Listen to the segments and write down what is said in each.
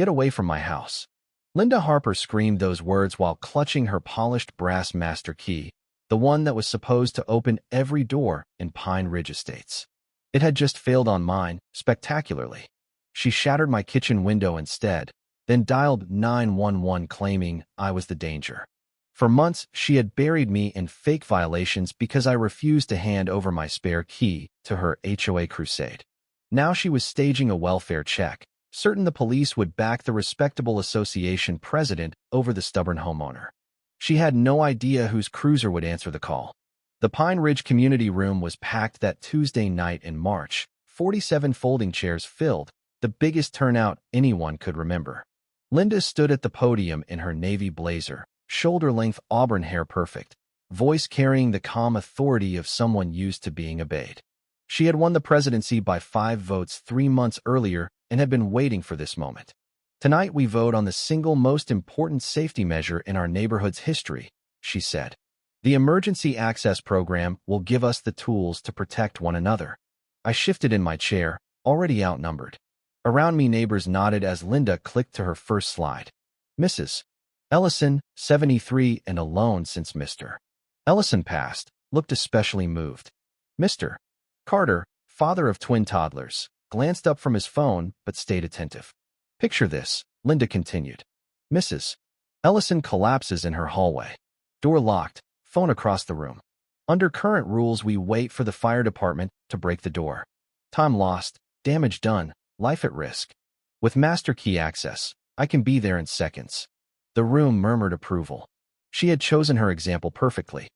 Get away from my house. Linda Harper screamed those words while clutching her polished brass master key, the one that was supposed to open every door in Pine Ridge Estates. It had just failed on mine, spectacularly. She shattered my kitchen window instead, then dialed 911 claiming I was the danger. For months, she had buried me in fake violations because I refused to hand over my spare key to her HOA crusade. Now she was staging a welfare check, certain the police would back the respectable association president over the stubborn homeowner. She had no idea whose cruiser would answer the call. The Pine Ridge community room was packed that Tuesday night in March, 47 folding chairs filled, the biggest turnout anyone could remember. Linda stood at the podium in her navy blazer, shoulder-length auburn hair perfect, voice carrying the calm authority of someone used to being obeyed. She had won the presidency by 5 votes 3 months earlier and had been waiting for this moment. Tonight we vote on the single most important safety measure in our neighborhood's history, she said. The Emergency Access Program will give us the tools to protect one another. I shifted in my chair, already outnumbered. Around me neighbors nodded as Linda clicked to her first slide. Mrs. Ellison, 73 and alone since Mr. Ellison passed, looked especially moved. Mr. Carter, father of twin toddlers, glanced up from his phone but stayed attentive. Picture this, Linda continued. Mrs. Ellison collapses in her hallway. Door locked, phone across the room. Under current rules, we wait for the fire department to break the door. Time lost, damage done, life at risk. With master key access, I can be there in seconds. The room murmured approval. She had chosen her example perfectly.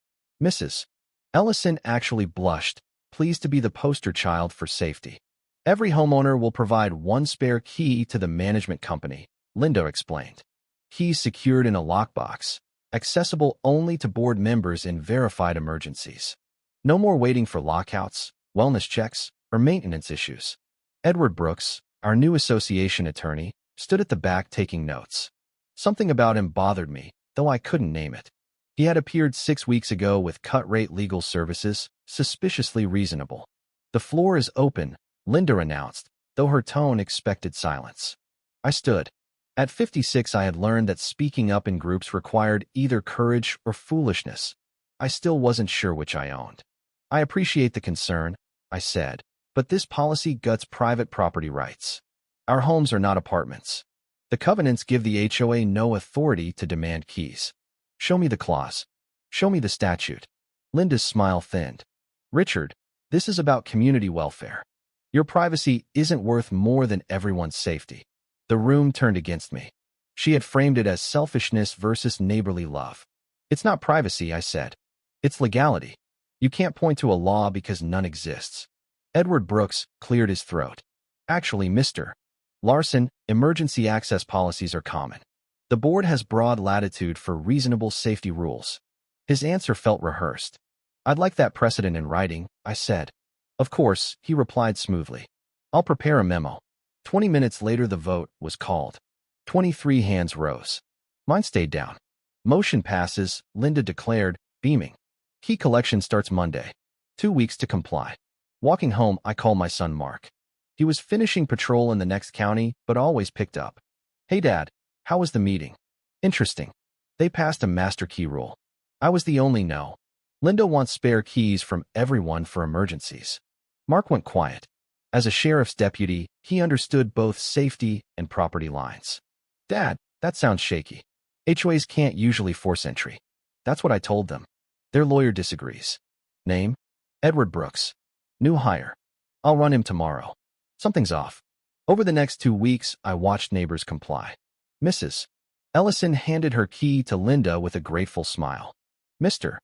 Mrs. Ellison actually blushed, pleased to be the poster child for safety. Every homeowner will provide 1 spare key to the management company, Linda explained. Keys secured in a lockbox, accessible only to board members in verified emergencies. No more waiting for lockouts, wellness checks, or maintenance issues. Edward Brooks, our new association attorney, stood at the back taking notes. Something about him bothered me, though I couldn't name it. He had appeared 6 weeks ago with cut-rate legal services, suspiciously reasonable. The floor is open, Linda announced, though her tone expected silence. I stood. At 56, I had learned that speaking up in groups required either courage or foolishness. I still wasn't sure which I owned. I appreciate the concern, I said, but this policy guts private property rights. Our homes are not apartments. The covenants give the HOA no authority to demand keys. Show me the clause. Show me the statute. Linda's smile thinned. Richard, this is about community welfare. Your privacy isn't worth more than everyone's safety. The room turned against me. She had framed it as selfishness versus neighborly love. It's not privacy, I said. It's legality. You can't point to a law because none exists. Edward Brooks cleared his throat. Actually, Mr. Larson, emergency access policies are common. The board has broad latitude for reasonable safety rules. His answer felt rehearsed. I'd like that precedent in writing, I said. Of course, he replied smoothly. I'll prepare a memo. 20 minutes later the vote was called. 23 hands rose. Mine stayed down. Motion passes, Linda declared, beaming. Key collection starts Monday. 2 weeks to comply. Walking home, I called my son Mark. He was finishing patrol in the next county, but always picked up. Hey Dad, how was the meeting? Interesting. They passed a master key rule. I was the only no. Linda wants spare keys from everyone for emergencies. Mark went quiet. As a sheriff's deputy, he understood both safety and property lines. Dad, that sounds shaky. HOAs can't usually force entry. That's what I told them. Their lawyer disagrees. Name? Edward Brooks. New hire. I'll run him tomorrow. Something's off. Over the next 2 weeks, I watched neighbors comply. Mrs. Ellison handed her key to Linda with a grateful smile. Mr.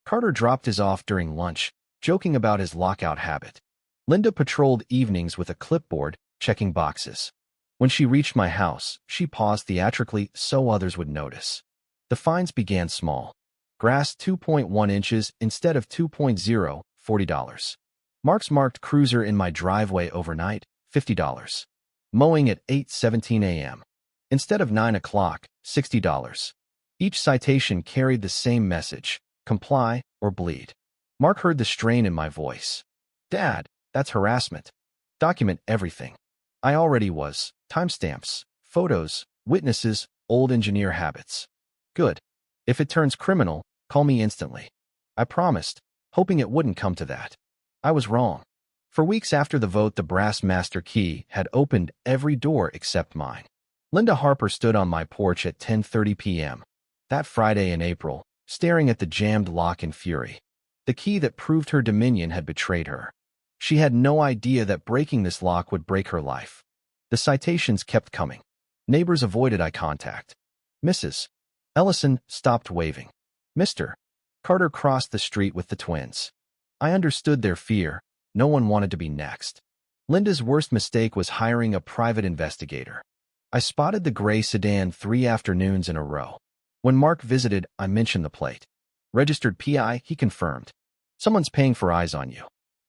Carter dropped his off during lunch, joking about his lockout habit. Linda patrolled evenings with a clipboard, checking boxes. When she reached my house, she paused theatrically so others would notice. The fines began small. Grass 2.1 inches instead of 2.0, $40. Mark's marked cruiser in my driveway overnight, $50. Mowing at 8:17 a.m. Instead of 9 o'clock, $60. Each citation carried the same message, comply or bleed. Mark heard the strain in my voice. Dad, that's harassment. Document everything. I already was. Timestamps, Photos, witnesses, old engineer habits. Good. If it turns criminal, call me instantly. I promised, hoping it wouldn't come to that. I was wrong. For weeks after the vote, the brass master key had opened every door except mine. Linda Harper stood on my porch at 10:30 p.m. that Friday in April, staring at the jammed lock in fury. The key that proved her dominion had betrayed her. She had no idea that breaking this lock would break her life. The citations kept coming. Neighbors avoided eye contact. Mrs. Ellison stopped waving. Mr. Carter crossed the street with the twins. I understood their fear. No one wanted to be next. Linda's worst mistake was hiring a private investigator. I spotted the gray sedan 3 afternoons in a row. When Mark visited, I mentioned the plate. Registered PI, he confirmed. Someone's paying for eyes on you.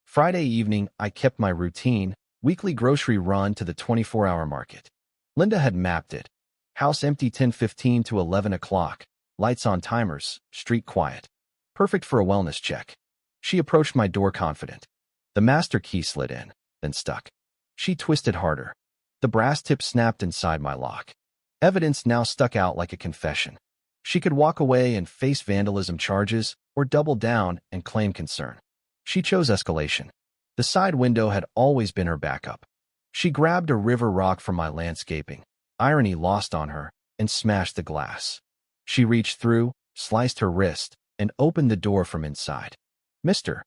Friday evening, I kept my routine, weekly grocery run to the 24-hour market. Linda had mapped it. House empty 10:15 to 11 o'clock. Lights on timers, street quiet. Perfect for a wellness check. She approached my door confident. The master key slid in, then stuck. She twisted harder. The brass tip snapped inside my lock. Evidence now stuck out like a confession. She could walk away and face vandalism charges, or double down and claim concern. She chose escalation. The side window had always been her backup. She grabbed a river rock from my landscaping, irony lost on her, and smashed the glass. She reached through, sliced her wrist, and opened the door from inside. Mr.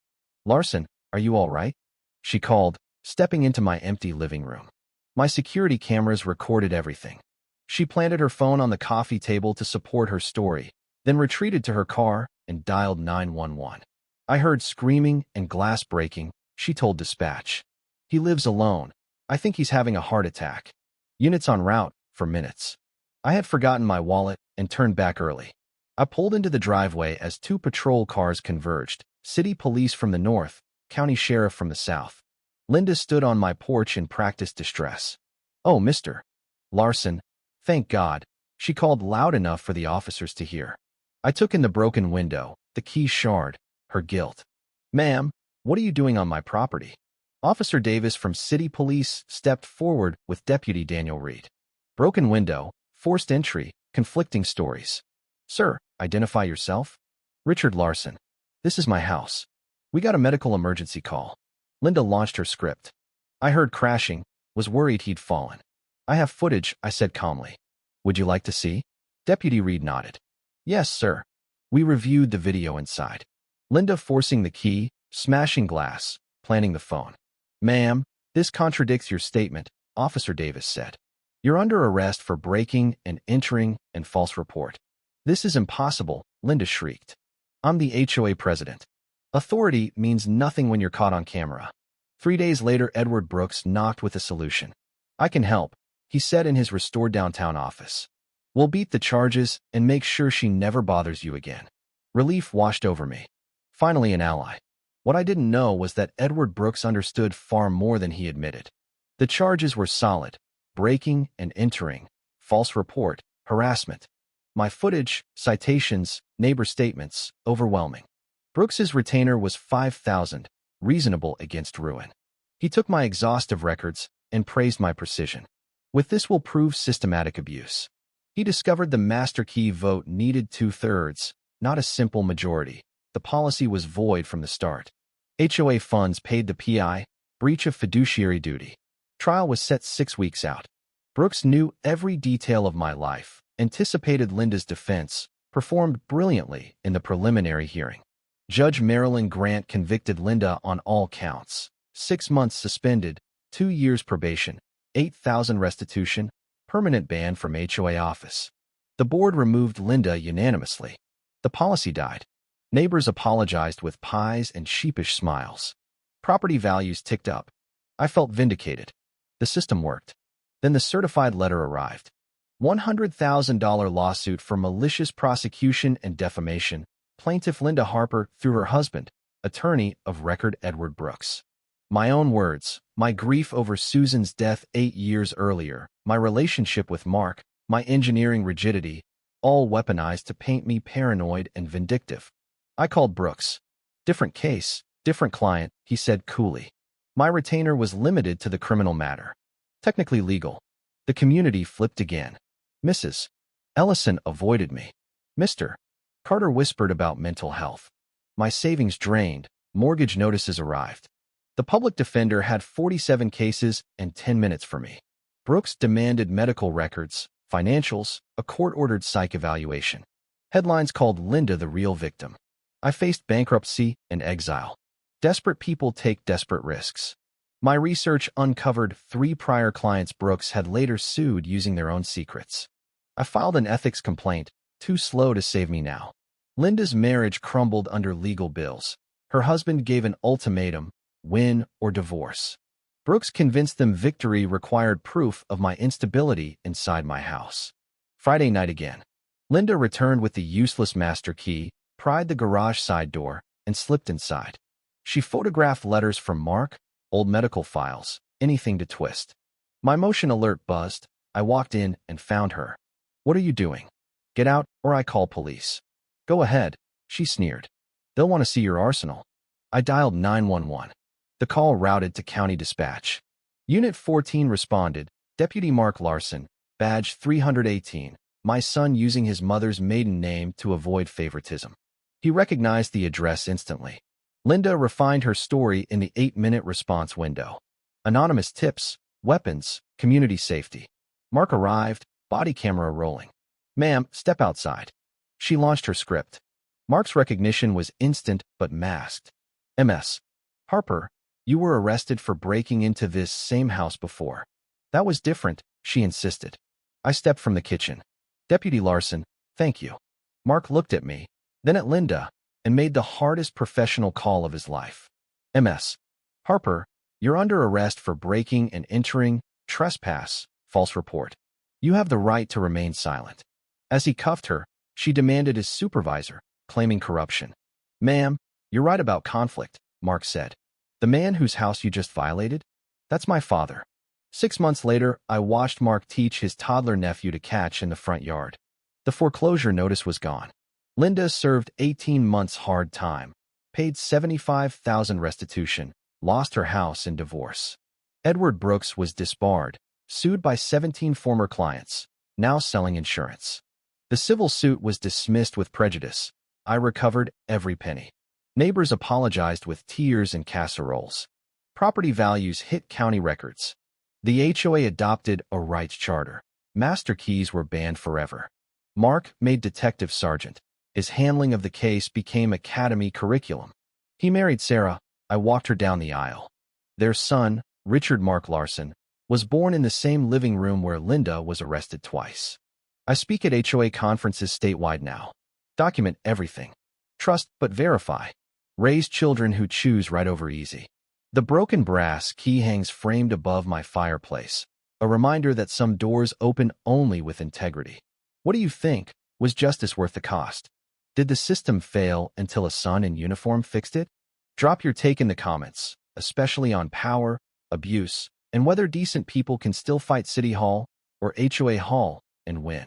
Larson, are you all right? She called, stepping into my empty living room. My security cameras recorded everything. She planted her phone on the coffee table to support her story, then retreated to her car and dialed 911. I heard screaming and glass breaking, she told dispatch. He lives alone. I think he's having a heart attack. Units en route for minutes. I had forgotten my wallet and turned back early. I pulled into the driveway as 2 patrol cars converged, city police from the north, county sheriff from the south. Linda stood on my porch in practiced distress. Oh, Mr. Larson, thank God, she called loud enough for the officers to hear. I took in the broken window, the key shard, her guilt. Ma'am, what are you doing on my property? Officer Davis from City Police stepped forward with Deputy Daniel Reed. Broken window, forced entry, conflicting stories. Sir, identify yourself. Richard Larson. This is my house. We got a medical emergency call. Linda launched her script. I heard crashing, was worried he'd fallen. I have footage, I said calmly. Would you like to see? Deputy Reed nodded. Yes, sir. We reviewed the video inside. Linda forcing the key, smashing glass, planting the phone. Ma'am, this contradicts your statement, Officer Davis said. You're under arrest for breaking and entering and false report. This is impossible, Linda shrieked. I'm the HOA president. Authority means nothing when you're caught on camera. 3 days later, Edward Brooks knocked with a solution. I can help, he said in his restored downtown office. We'll beat the charges and make sure she never bothers you again. Relief washed over me. Finally, an ally. What I didn't know was that Edward Brooks understood far more than he admitted. The charges were solid: breaking and entering, false report, harassment. My footage, citations, neighbor statements, overwhelming. Brooks's retainer was $5,000, reasonable against ruin. He took my exhaustive records and praised my precision. With this will prove systematic abuse. He discovered the master key vote needed 2/3, not a simple majority. The policy was void from the start. HOA funds paid the PI, breach of fiduciary duty. Trial was set 6 weeks out. Brooks knew every detail of my life, anticipated Linda's defense, performed brilliantly in the preliminary hearing. Judge Marilyn Grant convicted Linda on all counts. 6 months suspended, 2 years probation, $8,000 restitution, permanent ban from HOA office. The board removed Linda unanimously. The policy died. Neighbors apologized with pies and sheepish smiles. Property values ticked up. I felt vindicated. The system worked. Then the certified letter arrived. $100,000 lawsuit for malicious prosecution and defamation. Plaintiff Linda Harper through her husband, attorney of record Edward Brooks. My own words, my grief over Susan's death 8 years earlier, my relationship with Mark, my engineering rigidity, all weaponized to paint me paranoid and vindictive. I called Brooks. Different case, different client, he said coolly. My retainer was limited to the criminal matter. Technically legal. The community flipped again. Mrs. Ellison avoided me. Mr. Carter whispered about mental health. My savings drained. Mortgage notices arrived. The public defender had 47 cases and 10 minutes for me. Brooks demanded medical records, financials, a court-ordered psych evaluation. Headlines called Linda the real victim. I faced bankruptcy and exile. Desperate people take desperate risks. My research uncovered 3 prior clients Brooks had later sued using their own secrets. I filed an ethics complaint, too slow to save me now. Linda's marriage crumbled under legal bills. Her husband gave an ultimatum, win or divorce. Brooks convinced them victory required proof of my instability inside my house. Friday night again. Linda returned with the useless master key, pried the garage side door, and slipped inside. She photographed letters from Mark, old medical files, anything to twist. My motion alert buzzed. I walked in and found her. What are you doing? Get out, or I call police. Go ahead, she sneered. They'll want to see your arsenal. I dialed 911. The call routed to County Dispatch. Unit 14 responded, Deputy Mark Larson, badge 318, my son using his mother's maiden name to avoid favoritism. He recognized the address instantly. Linda refined her story in the 8-minute response window. Anonymous tips, weapons, community safety. Mark arrived, body camera rolling. Ma'am, step outside. She launched her script. Mark's recognition was instant but masked. MS. Harper, you were arrested for breaking into this same house before. That was different, she insisted. I stepped from the kitchen. Deputy Larson, thank you. Mark looked at me, then at Linda, and made the hardest professional call of his life. MS. Harper, you're under arrest for breaking and entering, trespass, false report. You have the right to remain silent. As he cuffed her, she demanded his supervisor, claiming corruption. Ma'am, you're right about conflict, Mark said. The man whose house you just violated? That's my father. 6 months later, I watched Mark teach his toddler nephew to catch in the front yard. The foreclosure notice was gone. Linda served 18 months hard time, paid $75,000 restitution, lost her house in divorce. Edward Brooks was disbarred, sued by 17 former clients, now selling insurance. The civil suit was dismissed with prejudice. I recovered every penny. Neighbors apologized with tears and casseroles. Property values hit county records. The HOA adopted a rights charter. Master keys were banned forever. Mark made detective sergeant. His handling of the case became academy curriculum. He married Sarah. I walked her down the aisle. Their son, Richard Mark Larson, was born in the same living room where Linda was arrested twice. I speak at HOA conferences statewide now. Document everything. Trust but verify. Raise children who choose right over easy. The broken brass key hangs framed above my fireplace, a reminder that some doors open only with integrity. What do you think? Was justice worth the cost? Did the system fail until a son in uniform fixed it? Drop your take in the comments, especially on power, abuse, and whether decent people can still fight City Hall or HOA Hall and win.